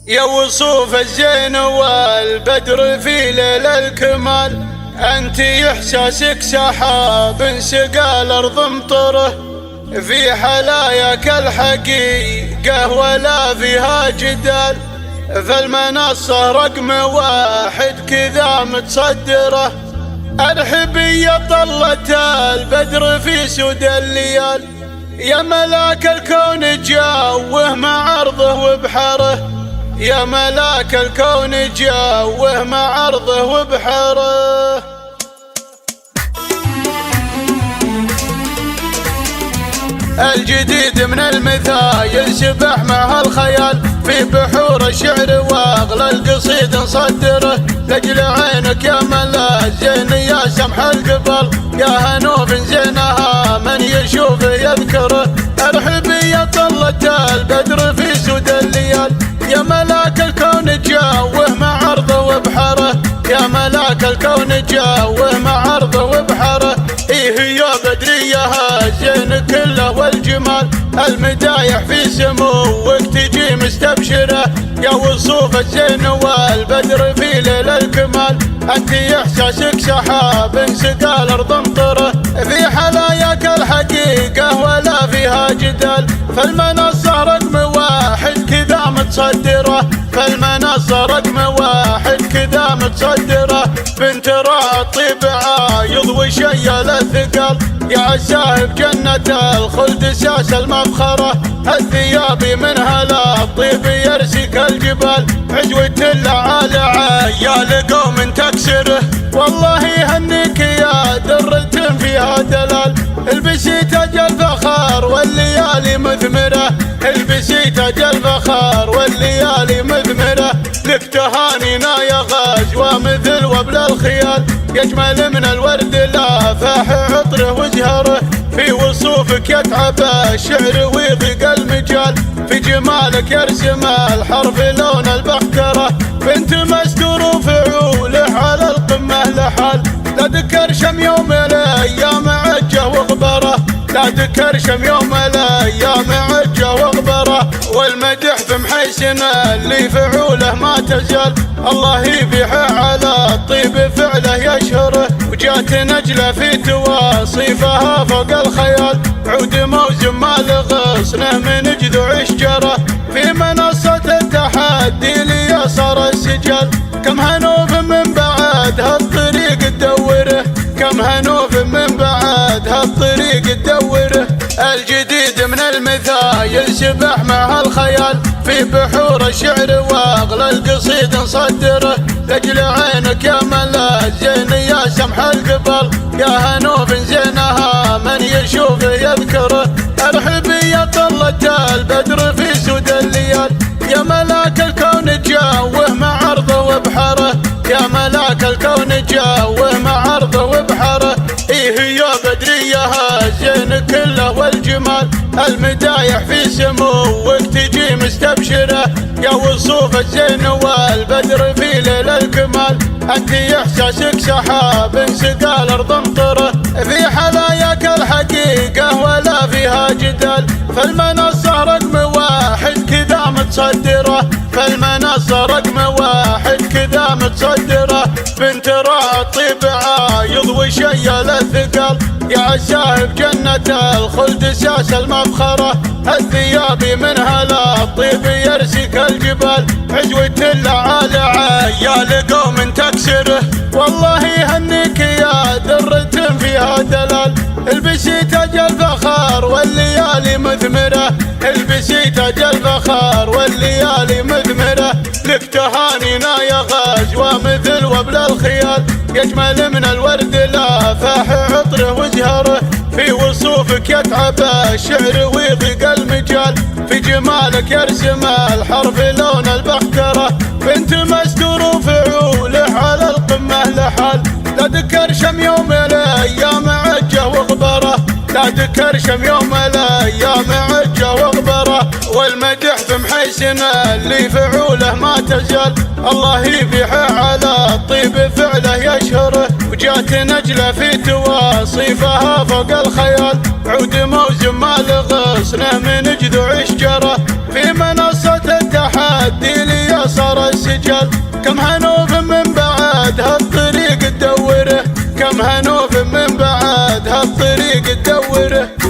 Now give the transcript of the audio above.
يا وصوف الزين والبدر في ليل الكمال، أنت إحساسك سحاب سقى الأرض مطره، في حلاياك الحقيقة ولا فيها جدال، فالمنصة رقم واحد كذا متصدره. أرحبي يا طلة البدر في سود الليال، يا ملاك الكون جاوه مع عرضه وبحره، يا ملاك الكون جاوه مع عرضه وبحره. الجديد من المثايل سبح مع الخيال، في بحور الشعر واغلى القصيد نصدره، لاجل عينك يا ملا زين يا سمح القبل، يا هنوف زينها من يشوفه يذكره. ارحبي يا طلة البدر في سود الليال، يا ملاك الكون جاوه مع عرضه وبحره، يا ملاك الكون جاوه مع عرضه وبحره. إيه يا بدرية زين كله والجمال، المدايح في سموك تجي مستبشرة، يا وصوف الزين والبدر في ليل الكمال، أنت إحساسك سحاب سقى الأرض مطره، في حلاياك الحقيقة ولا فيها جدال، فالمنصة رقم واحد كذا متصدره، فالمنصة رقم واحد كذا متصدره. بنت الطيب عايض وشيل الثقال، يا عساه بجنة الخلد ساس المفخرة، الثياب من هلا الطيب يرسك الجبال، عجوة العالى عيال قوم تكسره، والله يهنيك يا درة فيها دلال، البسي تاج الفخار والليالي مثمرة، البسي تاج الفخار والليالي مثمرة. لك تهانينا يا غزوة مثل وبل الخيال، يجمل من الورد لافح عطره وزهره، في وصوفك يتعب الشعر ويضيق المجال، في جمالك يرسم الحرف لون البخترة، بنت مستور فعوله على القمة لحال، لا ذكر شم يوم الايام عجه وغبره، لا ذكر شم يوم الايام عجه وغبره. والمدح في محيسن اللي فعوله ما تزال، الله يبيحه على الطيب فعله يشهره، وجات نجله في تواصيفها فوق الخيال، عود موزن مال غصنه من جذوع شجره، في منصة التحدي لي صار السجال، كم هنوف من بعد هالطريق تدوره، كم هنوف من بعد هالطريق تدوره. الجديد من المثايل سبح مع الخيال، في بحور الشعر واغلى القصيد نصدره، لاجل عينك يا ملا زين يا سمح القبل، يا هنوف زينها من يشوفه يذكره. ارحبي يا طلة البدر في سود الليال، يا ملاك الكون جاوه مع عرضه وبحره، يا ملاك الكون جاوه مع عرضه وبحره. إيه يا بدرية زين كله والجمال، المدايح في سموك تجي مستبشرة، يا وصوف الزين والبدر في ليل الكمال، أنت إحساسك سحاب سقى الأرض مطره، في حلاياك الحقيقة ولا فيها جدال، فالمنصة رقم واحد كذا متصدره، فالمنصة رقم واحد كذا متصدره. بنت الطيب عايض وشيل الثقال، يا عساه بجنة الخلد ساس المفخرة، الثياب من هلا الطيب يرسك الجبال، عجوة العالى عيال قوم تكسره، والله يهنيك يا درة فيها دلال، البسي تاج الفخار والليالي مثمرة، البسي تاج الفخار والليالي مثمرة. لك تهانينا يا غزوة مثل وبل الخيال، يجمل من الورد لافح عطره وزهره، في وصوفك يتعب الشعر ويضيق المجال، في جمالك يرسم الحرف لون البخترة، بنت مستور فعوله على القمة لحال، لا ذكر شم يوم الايام عجه وغبره، لا ذكر شم يوم الايام عجه وغبره. والمدح في محيسن اللي فعوله ما تزال، الله يبيحه على الطيب فعله يشهره، وجات نجله في تواصيفها فوق الخيال، عود موزن مال غصنه من جذوع شجره، في منصة التحدي لي كم هنوف من بعد هالطريق تدوره، كم هنوف من بعد هالطريق تدوره.